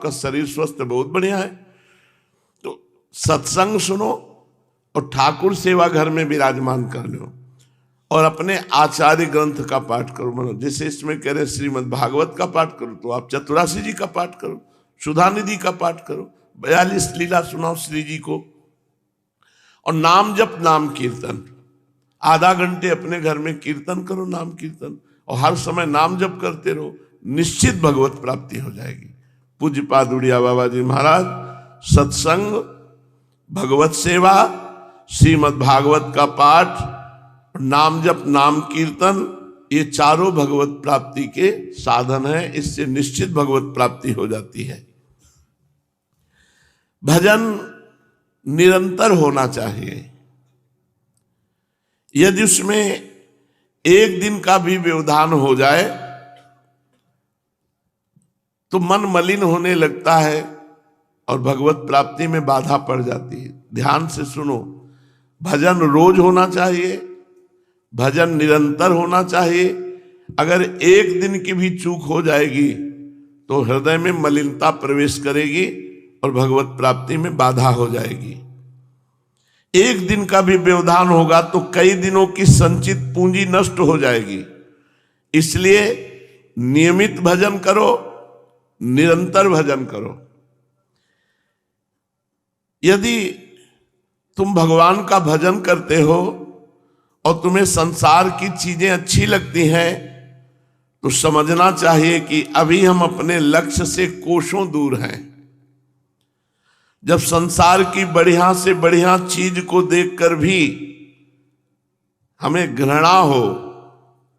आपका शरीर स्वस्थ बहुत बढ़िया है। तो सत्संग सुनो और ठाकुर सेवा घर में विराजमान कर लो और अपने आचार्य ग्रंथ का पाठ करो। मनो जैसे इसमें कह रहे श्रीमद् भागवत का पाठ करो तो आप चतुरासी जी का पाठ करो, सुधानिधि का पाठ करो, 42 लीला सुनाओ श्री जी को, और नाम जप नाम कीर्तन, आधा घंटे अपने घर में कीर्तन करो, नाम कीर्तन, और हर समय नाम जप करते रहो, निश्चित भगवत प्राप्ति हो जाएगी। पूज्य पाद उड़िया बाबा जी महाराज सत्संग, भगवत सेवा, श्रीमद् भागवत का पाठ, नाम जप नाम कीर्तन, ये चारों भगवत प्राप्ति के साधन है। इससे निश्चित भगवत प्राप्ति हो जाती है। भजन निरंतर होना चाहिए। यदि उसमें एक दिन का भी व्यवधान हो जाए तो मन मलिन होने लगता है और भगवत प्राप्ति में बाधा पड़ जाती है। ध्यान से सुनो, भजन रोज होना चाहिए, भजन निरंतर होना चाहिए। अगर एक दिन की भी चूक हो जाएगी तो हृदय में मलिनता प्रवेश करेगी और भगवत प्राप्ति में बाधा हो जाएगी। एक दिन का भी व्यवधान होगा तो कई दिनों की संचित पूंजी नष्ट हो जाएगी। इसलिए नियमित भजन करो, निरंतर भजन करो। यदि तुम भगवान का भजन करते हो और तुम्हें संसार की चीजें अच्छी लगती हैं तो समझना चाहिए कि अभी हम अपने लक्ष्य से कोसों दूर हैं। जब संसार की बढ़िया से बढ़िया चीज को देखकर भी हमें घृणा हो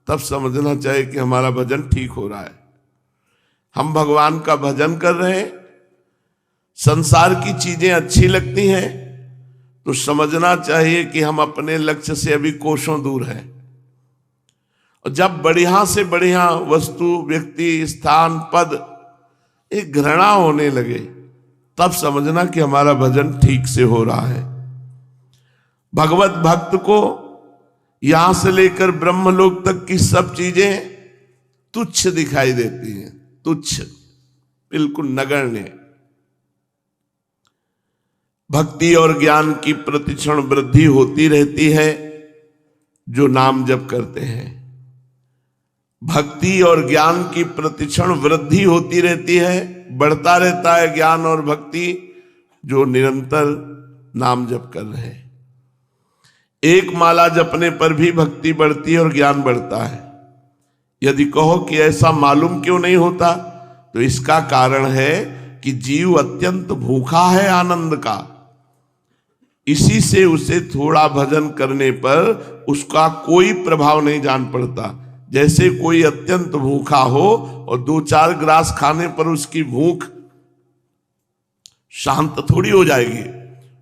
तब समझना चाहिए कि हमारा भजन ठीक हो रहा है। हम भगवान का भजन कर रहे हैं, संसार की चीजें अच्छी लगती हैं तो समझना चाहिए कि हम अपने लक्ष्य से अभी कोसों दूर हैं। और जब बढ़िया से बढ़िया वस्तु, व्यक्ति, स्थान, पद एक घृणा होने लगे तब समझना कि हमारा भजन ठीक से हो रहा है। भगवत भक्त को यहां से लेकर ब्रह्मलोक तक की सब चीजें तुच्छ दिखाई देती हैं, तुच्छ, बिल्कुल नगण्य। भक्ति और ज्ञान की प्रतिक्षण वृद्धि होती रहती है जो नाम जप करते हैं। भक्ति और ज्ञान की प्रतिक्षण वृद्धि होती रहती है, बढ़ता रहता है ज्ञान और भक्ति जो निरंतर नाम जप कर रहे हैं। एक माला जपने पर भी भक्ति बढ़ती है और ज्ञान बढ़ता है। यदि कहो कि ऐसा मालूम क्यों नहीं होता तो इसका कारण है कि जीव अत्यंत भूखा है आनंद का। इसी से उसे थोड़ा भजन करने पर उसका कोई प्रभाव नहीं जान पड़ता। जैसे कोई अत्यंत भूखा हो और 2-4 ग्रास खाने पर उसकी भूख शांत थोड़ी हो जाएगी।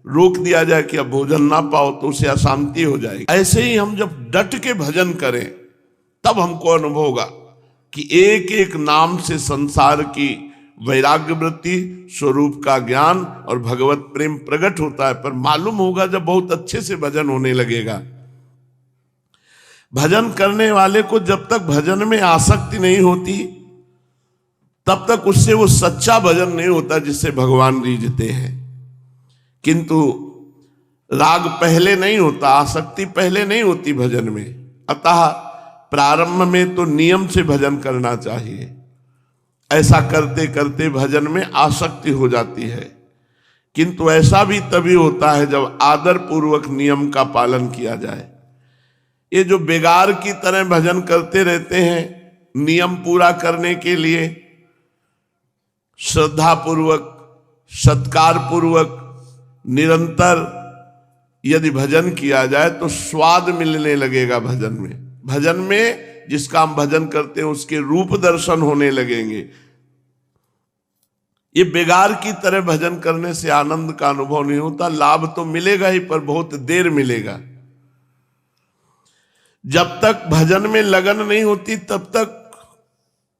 रोक दिया जाए कि अब भोजन ना पाओ तो उसे अशांति हो जाएगी। ऐसे ही हम जब डट के भजन करें तब हमको अनुभव होगा कि एक एक नाम से संसार की वैराग्य वृत्ति, स्वरूप का ज्ञान और भगवत प्रेम प्रकट होता है। पर मालूम होगा जब बहुत अच्छे से भजन होने लगेगा। भजन करने वाले को जब तक भजन में आसक्ति नहीं होती तब तक उससे वो सच्चा भजन नहीं होता जिससे भगवान रीझते हैं। किंतु राग पहले नहीं होता, आसक्ति पहले नहीं होती भजन में। अतः प्रारंभ में तो नियम से भजन करना चाहिए। ऐसा करते करते भजन में आसक्ति हो जाती है। किंतु ऐसा भी तभी होता है जब आदर पूर्वक नियम का पालन किया जाए। ये जो बेगार की तरह भजन करते रहते हैं नियम पूरा करने के लिए, श्रद्धा पूर्वक, सत्कार पूर्वक निरंतर यदि भजन किया जाए तो स्वाद मिलने लगेगा भजन में। भजन में जिसका हम भजन करते हैं उसके रूप दर्शन होने लगेंगे। ये बेगार की तरह भजन करने से आनंद का अनुभव नहीं होता। लाभ तो मिलेगा ही पर बहुत देर मिलेगा। जब तक भजन में लगन नहीं होती तब तक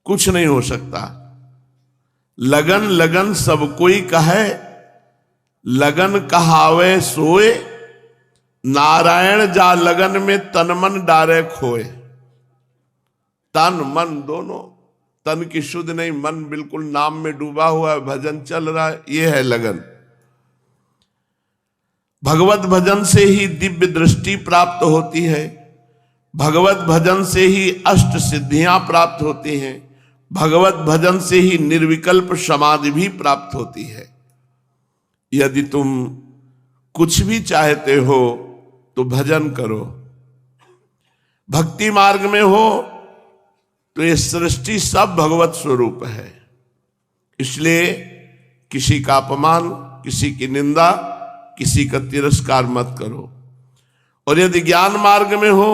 कुछ नहीं हो सकता। लगन लगन सब कोई कहे, लगन कहावे सोए, नारायण जा लगन में तन मन डारे खोए। तन मन दोनों तन की शुद्ध नहीं, मन बिल्कुल नाम में डूबा हुआ है, भजन चल रहा है, ये है लगन। भगवत भजन से ही दिव्य दृष्टि प्राप्त होती है, भगवत भजन से ही अष्ट सिद्धियां प्राप्त होती हैं, भगवत भजन से ही निर्विकल्प समाधि भी प्राप्त होती है। यदि तुम कुछ भी चाहते हो तो भजन करो। भक्ति मार्ग में हो तो ये सृष्टि सब भगवत स्वरूप है, इसलिए किसी का अपमान, किसी की निंदा, किसी का तिरस्कार मत करो। और यदि ज्ञान मार्ग में हो